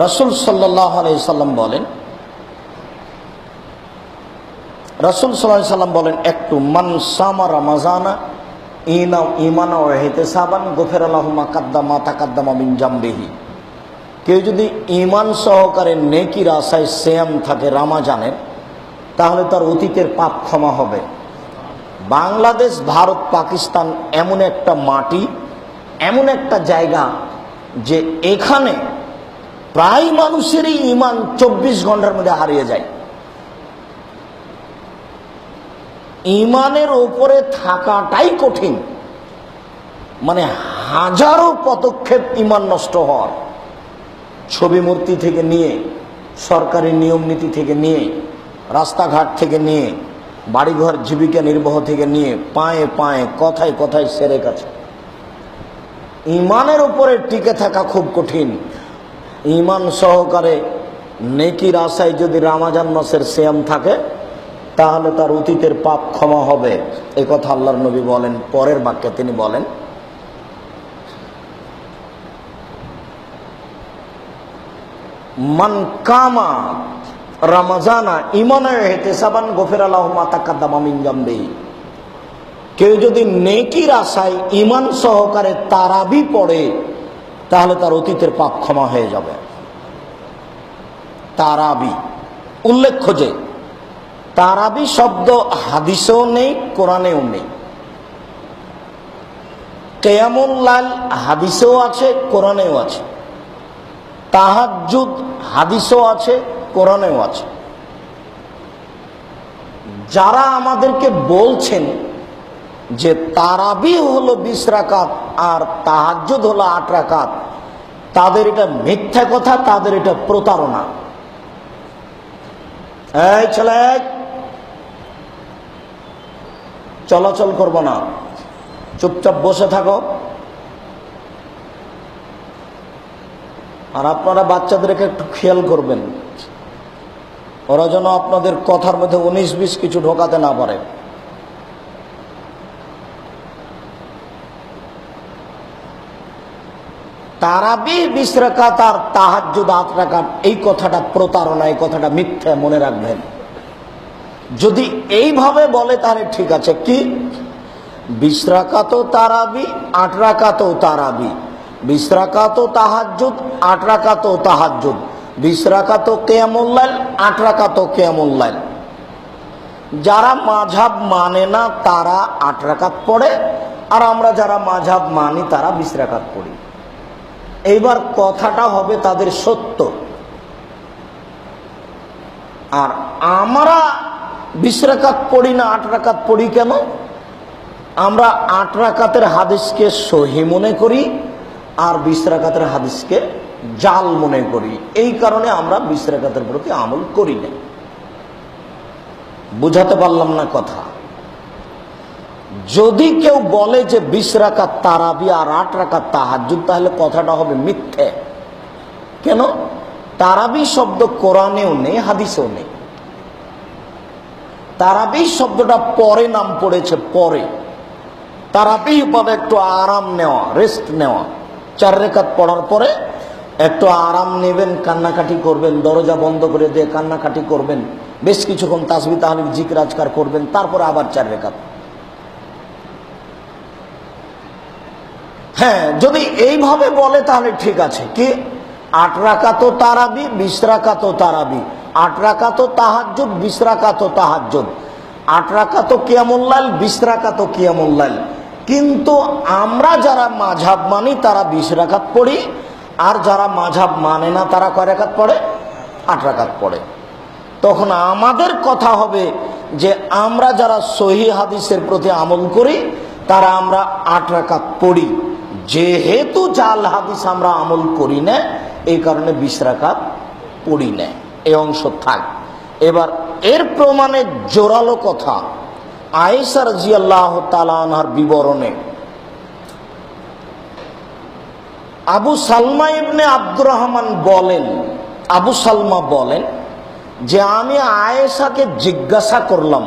রাসূল সাল্লাল্লাহু আলাইহি সাল্লাম বলেন, রাসূল সাল্লাল্লাহু আলাইহি সাল্লাম বলেন, একটু মান সামা রমাজানা ঈমানা ওয়া ইহতিসাবান গুফিরা লাহু মা তাকাদ্দামা মিন জামবিহি। কেউ যদি ঈমান সহকারে নেকির আশায় সিয়াম থাকে রমাজানের, তাহলে তার অতীতের পাপ ক্ষমা হবে। বাংলাদেশ, ভারত, পাকিস্তান এমন একটা মাটি, এমন একটা জায়গা যে এখানে প্রায় মানুষেরই ঈমান 24 ঘন্টার মধ্যে হারিয়ে যায়। ঈমানের ওপরে থাকাটাই কঠিন, মানে হাজারো পদক্ষেপ ঈমান নষ্ট হওয়ার, ছবি মূর্তি থেকে নিয়ে, সরকারি নিয়ম নীতি থেকে নিয়ে, রাস্তাঘাট থেকে নিয়ে, বাড়িঘর জীবিকা নির্বাহ থেকে নিয়ে, পায়ে পায়ে কথায় কথায় সেরে গেছে। ঈমানের উপরে টিকে থাকা খুব কঠিন। ঈমান সহকারে নেকির আশায় যদি রমজান মাসের সিয়াম থাকে, তাহলে তার অতীতের পাপ ক্ষমা হবে। এই কথা আল্লাহর নবী বলেন। পরের বাক্যে তিনি বলেন, মান কামা রমজানা ঈমানান ওয়া ইহতিসাবান গুফিরা লাহু মা তাকাদ্দামা মিন জামবিহি। কেউ যদি নেকির আশায় ঈমান সহকারে তারাবি পড়ে, তাহলে তার অতীতের পাপ ক্ষমা হয়ে যাবে। তারাবি উল্লেখ্য যে তারাবি শব্দ হাদিসেও নেই, কোরআনেও নেই। কিয়ামুল লাইল হাদিসেও আছে, কোরআনেও আছে। তাহাজ্জুদ হাদিসেও আছে, কোরআনেও আছে। যারা আমাদেরকে বলছেন যে তারাবি হলো 20 রাকাত আর তাহাজ্জুদ হলো 8 রাকাত, তাদের এটা মিথ্যা কথা, তাদের এটা প্রতারণা। এই ছেলে, চলাচল করবো না, চুপচাপ বসে থাকো। আর আপনারা বাচ্চাদেরকে একটু খেয়াল করবেন, ওরা যেন আপনাদের কথার মধ্যে 19-20 কিছু ঢোকাতে না পারে। তারাবি 20 রাকাত আর তাহাজ্জুদ 8 রাকাত, এই কথাটা প্রতারণা, এই কথাটা মিথ্যা, মনে রাখবেন। যদি এইভাবে বলে তাহলে ঠিক আছে। কি 20 রাকাতও তারাবি, 8 রাকাতও তারাবি, 20 রাকাতও তাহাজ্জুদ, 8 রাকাতও তাহাজ্জুদ, 20 রাকাতও কিয়ামুল লাইল, 8 রাকাতও কিয়ামুল লাইল। যারা মাযহাব মানে না তারা 8 রাকাত পড়ে, আর আমরা যারা মাযহাব মানি তারা 20 রাকাত পড়ি। এইবার কথাটা হবে তাদের সত্য। আর আমরা 20 রাকাত পড়ি না, 8 রাকাত পড়ি কেন? আমরা 8 রাকাতের হাদিসকে সহি মনে করি আর 20 রাকাতের হাদিসকে জাল মনে করি। এই কারণে আমরা 20 রাকাতের প্রতি আমল করি না। বুঝাতে পারলাম না কথা? যদি কেউ বলে যে 20 রাকাত তারাবি আর 8 রাকাত তাহাজ্জুদ, তাহলে কথাটা হবে মিথ্যে। কেন? তারাবি শব্দ কোরআনেও নেই, হাদিসেও নেই। তারাবি শব্দটা পরে নাম পড়েছে, পরে। তারাবি মানে একটু আরাম নেওয়া, রেস্ট নেওয়া। 4 রাকাত পড়ার পরে একটু আরাম নেবেন, কান্নাকাটি করবেন, দরজা বন্ধ করে দিয়ে কান্নাকাটি করবেন, বেশ কিছুক্ষণ তাসবিহ তাহলিল জিকির আজকার করবেন, তারপরে আবার 4 রাকাত। হ্যাঁ, যদি এইভাবে বলে তাহলে ঠিক আছে। কি 8 রাকাতও তারাবি, 20 রাকাতও তারাবি, 8 রাকাতও তাহাজ্জুদ, 20 রাকাতও তাহাজ্জুদ, 8 রাকাতও কিয়ামুল লাইল, 20 রাকাতও কিয়ামুল লাইল। কিন্তু আমরা যারা মাযহাব মানি তারা 20 রাকাত পড়ি, আর যারা মাযহাব মানে না তারা কয় রাকাত পড়ে? 8 রাকাত পড়ে। তখন আমাদের কথা হবে যে আমরা যারা সহিহ হাদিসের প্রতি আমল করি তারা আমরা 8 রাকাত পড়ি। যেহেতু জাল হাদিস আমরা আমল করি না, এই কারণে 20 রাকাত পড়ি না। এই অংশ থাক। এবার এর প্রমাণে জোরালো কথা, আয়েশা রাদিয়াল্লাহু তাআলা আনহার বিবরণে আবু সালমা ইবনে আব্দুর রহমান বলেন, আবু সালমা বলেন যে আমি আয়েশাকে জিজ্ঞাসা করলাম,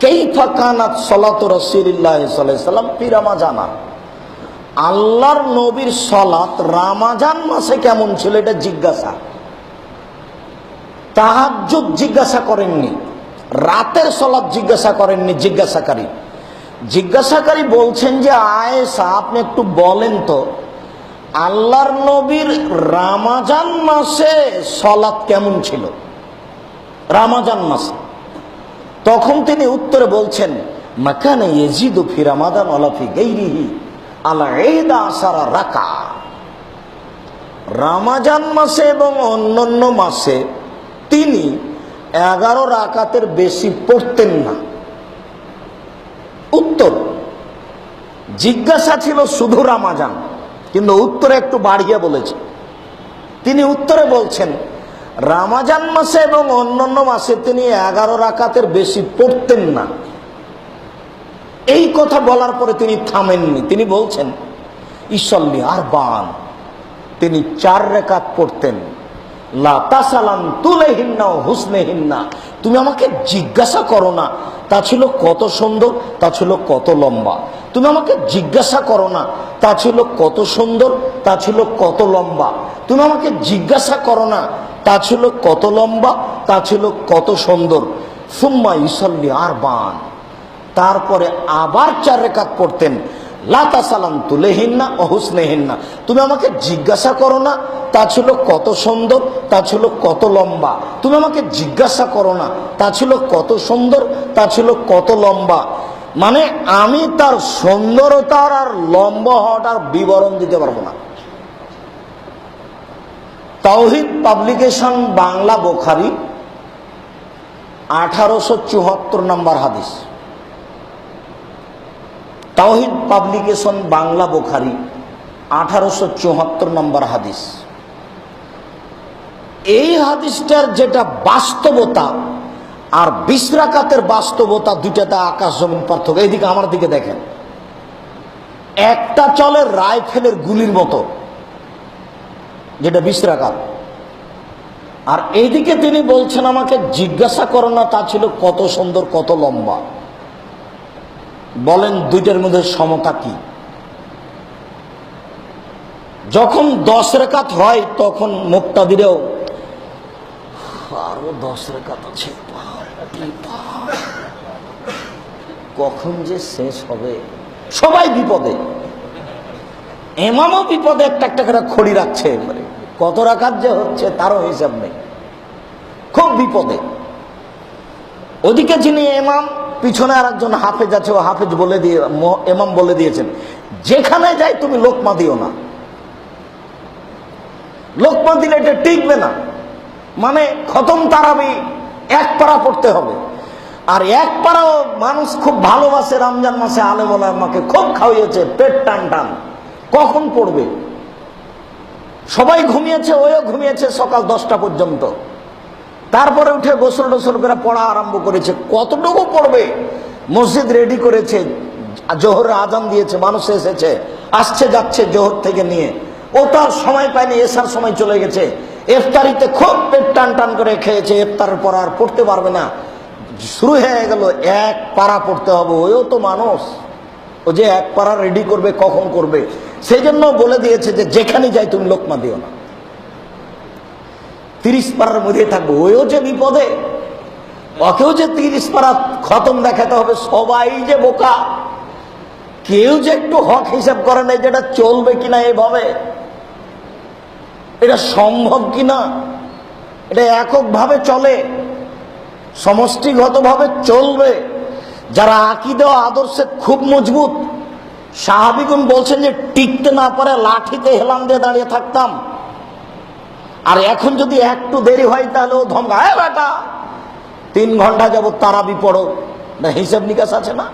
কাইফা কানাত সালাতু রাসূলিল্লাহ সাল্লাল্লাহু আলাইহি ওয়াসাল্লাম ফি রমাজান, আল্লাহর নবীর সলাত রমজান মাসে কেমন ছিল এটা জিজ্ঞাসা। তাহাজ্জুদ জিজ্ঞাসা করেননি, রাতের সলাত জিজ্ঞাসা করেননি। জিজ্ঞাসাকারী বলছেন যে আয়েশা, আপনি একটু বলেন তো আল্লাহর নবীর রমজান মাসে সলাত কেমন ছিল, রমজান মাসে। তখন তিনি উত্তরে বলছেন, মাকানা ইয়াজিদু ফি রমাদান ওয়ালা ফি গায়রিহি আলা 11 রাকা। রমজান মাসে এবং অন্যান্য মাসে তিনি 11 রাকাতের বেশি পড়তেন না। উত্তর, জিজ্ঞাসা ছিল শুধু রমজান, কিন্তু উত্তরে একটু বাড়িয়ে বলেছে। তিনি উত্তরে বলছেন রমজান মাসে এবং অন্যান্য মাসে তিনি 11 রাকাতের বেশি পড়তেন না। এই কথা বলার পরে তিনি থামেননি, তিনি বলছেন ইসল্লি আরবান, তিনি 4 রাকাত পড়তেন। লা তাসালান তুলাইহিন্না ও হুসনেহিন্না, তুমি আমাকে জিজ্ঞাসা করো না তা ছিল কত সুন্দর, তা ছিল কত লম্বা। তুমি আমাকে জিজ্ঞাসা করো না তা ছিল কত সুন্দর, তা ছিল কত লম্বা। তুমি আমাকে জিজ্ঞাসা করো না তা ছিল কত লম্বা, তা ছিল কত সুন্দর। সুম্মা ইসল্লি আরবান, তারপরে আবার 4 রাকাত পড়তেন। লা তাসালান তুলাইহিন্না ও হুসনেহিন্না, তুমি আমাকে জিজ্ঞাসা করো না তা ছিল কত সুন্দর, তা ছিল কত লম্বা। তুমি আমাকে জিজ্ঞাসা করো না তা ছিল কত সুন্দর, তা ছিল কত লম্বা। মানে আমি তার সুন্দরতার আর লম্বা হওয়াটার বিবরণ দিতে পারবো না। তাওহীদ পাবলিকেশন বাংলা বুখারী 1874 নম্বর হাদিস। তাওহীদ পাবলিকেশন বাংলা বুখারী 1874 নম্বর হাদিস। এই হাদিসটার যেটা বাস্তবতা আর 20 রাকাতের বাস্তবতা, দুইটাতে আকাশ জমিন পার্থক্য। এইদিকে আমার দিকে দেখেন, একটা চলে রাইফেলের গুলির মতো, যেটা 20 রাকাত, আর এইদিকে তিনি বলছেন আমাকে জিজ্ঞাসা করো না তা ছিল কত সুন্দর, কত লম্বা। বলেন দুইটার মধ্যে সমতা কি? যখন 10 রাকাত হয় তখন মুক্তাদিরেও আরো 10 রাকাত আছে, কখন যে শেষ হবে, সবাই বিপদে, ইমামও বিপদে, একটা একটা করে খড়ি রাখছে, কত রাকাত যে হচ্ছে তারও হিসাব নেই, খুব বিপদে। ওদিকে যিনি ইমাম, পিছনে আর একজন হাফেজ আছে, ও হাফেজ বলে দিয়ে, ইমাম বলে দিয়েছেন যেখানে যাই তুমি লোকমা দিও না, লোকমা দিলে এটা টিকবে না। মানে খতম তারাবি 1 পারা পড়তে হবে, আর 1 পারাও মানুষ খুব ভালোবাসে। রমজান মাসে আলেম ওলামাকে খুব খাওয়িয়েছে, পেট টান টান, কখন পড়বে? সবাই ঘুমিয়েছে, ওও ঘুমিয়েছে সকাল 10টা পর্যন্ত। তারপরে উঠে গোসল টোসল করে পড়া আরম্ভ করেছে। কতটুকু পড়বে? মসজিদ রেডি করেছে, জোহরের আজান দিয়েছে, মানুষ এসেছে, আসছে যাচ্ছে জোহর থেকে নিয়ে, ও তার সময় পায়নি, এসার সময় চলে গেছে। ইফতারিতে খুব পেট টান টান করে খেয়েছে, ইফতারের পর আর পড়তে পারবে না, শুরু হয়ে গেল 1 পারা পড়তে হবে। ওও তো মানুষ, ও যে 1 পারা রেডি করবে কখন করবে? সেই জন্য বলে দিয়েছে যে যেখানে যাই তুমি লোকমা দিও না, 30 পারার মধ্যে থাকবো। ওইও যে বিপদে, ওকেও যে 30 পারা খতম দেখাতে হবে। সবাই যে বোকা, কেউ যে একটু হক হিসাব করে নাই যেটা চলবে কিনা, এভাবে এটা সম্ভব কিনা, এটা এককভাবে চলে, সমষ্টিগতভাবে চলবে। যারা আকীদা ও আদর্শে খুব মজবুত, সাহাবীগণ বলছেন যে টিকতে না পারে লাঠিতে হেলাম দিয়ে দাঁড়িয়ে থাকতাম। আর এখন যদি একটু দেরি হয় তাহলে ও ধমকা, হ্যাঁ বেটা 3 ঘন্টা যাবত তারাবি পড়ো না, হিসাব নিকাশ আছে না,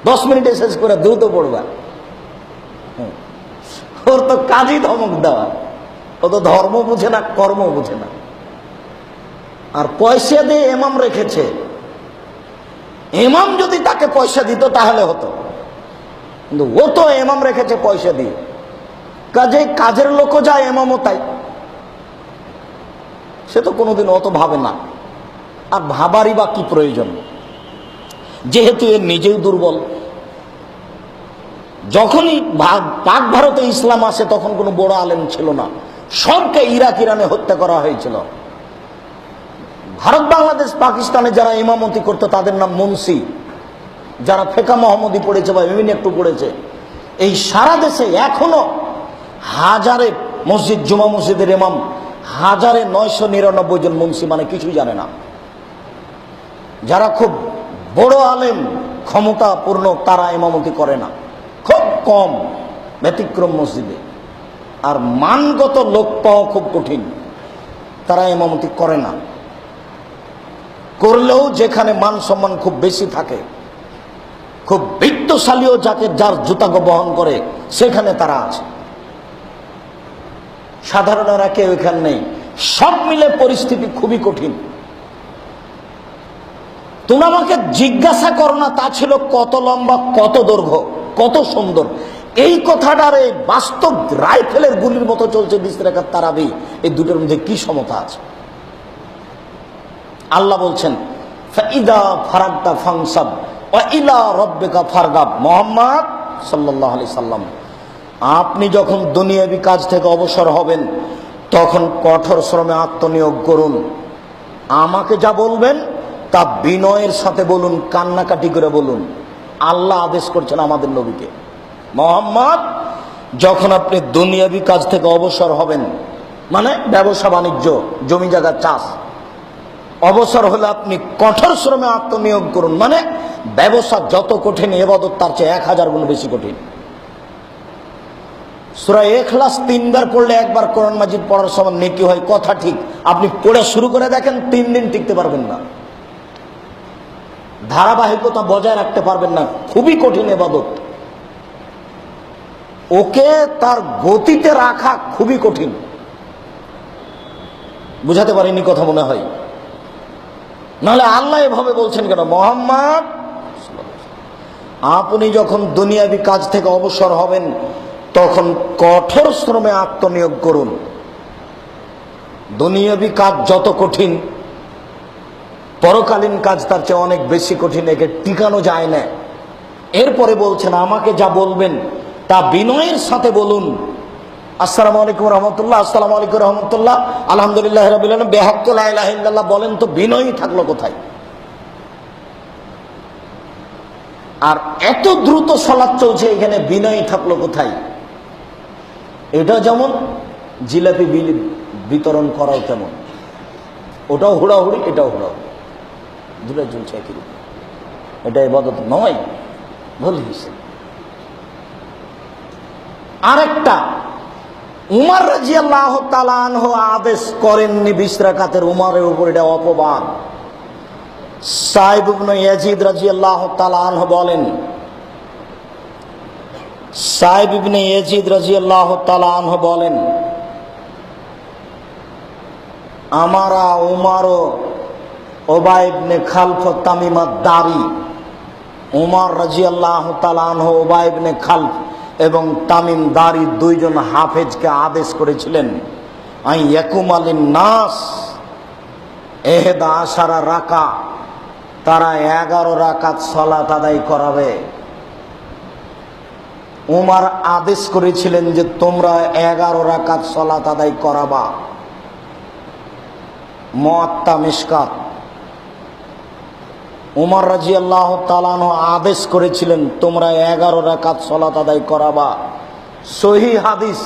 10 মিনিটে শেষ করে দ্রুত পড়বা। ওর তো কাজই ধমক দেওয়া, ও তো ধর্ম বুঝে না, কর্ম বুঝে না। আর পয়সা দিয়ে ইমাম রেখেছে, ইমাম যদি তাকে পয়সা দিত তাহলে হতো, কিন্তু ও তো ইমাম রেখেছে পয়সা দিয়ে। কাজে কাজের লোকও যায়, ইমামও তাই। সে তো কোনোদিন অত ভাবে না, আর ভাবারই বা কি প্রয়োজন, যেহেতু এ নিজেই দুর্বল। যখনই পাক ভারতে ইসলাম আসে তখন কোনো বড় আলেম ছিল না, সবকে ইরাক ইরানে হত্যা করা হয়েছিল। ভারত বাংলাদেশ পাকিস্তানে যারা ইমামতি করতো তাদের নাম মুন্সি, যারা ফেকা মোহাম্মদী পড়েছে বা বিভিন্ন একটু পড়েছে। এই সারা দেশে এখনো হাজারে মসজিদ, জুমা মসজিদের ইমাম 1999 জন মুন্সি, মানে কিছুই জানে না। যারা খুব বড় আলেম ক্ষমতাপূর্ণ তারা ইমামতি করে না, খুব কম, ব্যতিক্রম মসজিদে। আর মানগত লোক পাওয়া খুব কঠিন, তারা ইমামতি করে না। করলেও যেখানে মান সম্মান খুব বেশি থাকে, খুব বিত্তশালীও যার জুতাকে বহন করে সেখানে তারা আছে। সাধারণরা কেউ এখানে নেই। সব মিলে পরিস্থিতি খুবই কঠিন। তুমি আমাকে জিজ্ঞাসা করো না তা ছিল কত লম্বা, কত দৈর্ঘ্য, কত সুন্দর। এই কথাটার এই বাস্তব রাইফেলের গুলির মতো চলছে 20 রাকাত তারাবি। এই দুটোর মধ্যে কি সমতা আছে? আল্লাহ বলছেন ফাইদা ফারাগতা ফানসাব ওয়া ইলা রাব্বিকা ফারগাব। মুহাম্মদ সাল্লাল্লাহু আলাইহি সাল্লাম, আপনি যখন দুনিয়াবি কাজ থেকে অবসর হবেন তখন কঠোর শ্রমে আত্মনিয়োগ করুন। আমাকে যা বলবেন তা বিনয়ের সাথে বলুন, কান্নাকাটি করে বলুন। আল্লাহ আদেশ করছেন আমাদের নবীকে, মুহাম্মদ যখন আপনি দুনিয়াবি কাজ থেকে অবসর হবেন, মানে ব্যবসা বাণিজ্য, জমি জায়গা চাষ, অবসর হলে আপনি কঠোর শ্রমে আত্মনিয়োগ করুন। মানে ব্যবসা যত কঠিন, ইবাদত তার চেয়ে 1000 গুণ বেশি কঠিন। সূরা ইখলাস 3 বার পড়লে একবার কোরআন মাজিদ পড়ার সমান নেকি হয়, কথা ঠিক। আপনি পড়ে শুরু করে দেখেন, 3 দিন টিকতে পারবেন না, ধারাবাহিকতা বজায় রাখতে পারবেন না। খুবই কঠিন ইবাদত, ওকে তার গতিতে রাখা খুবই কঠিন। বুঝাতে পারিনি কথা মনে হয়? নাহলে আল্লাহ এভাবে বলছেন কেন? মুহাম্মদ আপনি যখন দুনিয়াবি কাজ থেকে অবসর হবেন তখন কঠোর শ্রমে আত্মনিয়োগ করুন। দুনিয়াবি কাজ যত কঠিন, পরকালীন কাজ তার চেয়ে অনেক বেশি কঠিন, একে টিকানো যায় না। এরপরে বলছেন আমাকে যা বলবেন তা বিনয়ের সাথে বলুন। আসসালামু আলাইকুম রহমতুল্লাহ, আসসালামু আলাইকুম রহমতুল্লাহ, আলহামদুলিল্লাহ রাব্বিল আলামিন, বিহাক্কি লা ইলাহা ইল্লাল্লাহ বলেন তো বিনয়ই থাকলো কোথায়? আর এত দ্রুত সালাত চলছে, এখানে বিনয়ই থাকলো কোথায়? এটা যেমন জিলাপি বিতরণ করাও তেমন, ওটাও হুড়াহুড়ি, এটাও হুড়াহুড়ি, দুটো চলছে একই রূপে। এটা ইবাদত নয়, ভুল হয়েছে। আরেকটা, উমর রাদিয়াল্লাহু তাআলা আনহু আদেশ করেননি 20 রাকাতের, উমরের উপর এটা অপবাদ। সাইব ইবনে ইয়াজিদ রাদিয়াল্লাহু তাআলা আনহু বলেন, সাইব ইবনে ইয়াজিদ রাদিয়াল্লাহু তাআলা আনহু বলেন, আমারা উমর ও উবাই ইবনে খালফ তামিম আদ-দারি, উমর রাদিয়াল্লাহু তাআলা আনহু উবাই ইবনে খালফ এবং তামিম দারি দুইজন হাফেজকে আদেশ করেছিলেন আই ইয়াকুমালিন নাস 11 রাকা, তারা 11 রাকাত সালাত আদায় করাবে। উমর আদেশ করেছিলেন যে তোমরা 11 রাকাত সালাত আদায় করাবা। মুয়াত্তা মিশকাত, উমর রাদিয়াল্লাহু তাআলা আনহু আদেশ করেছিলেন তোমরা 11 রাকাত সালাত আদায় করাবা। সহিহ হাদিস।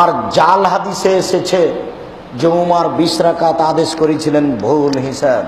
আর জাল হাদিসে এসেছে যে উমর 20 রাকাত আদেশ করেছিলেন, ভুল হিসাব।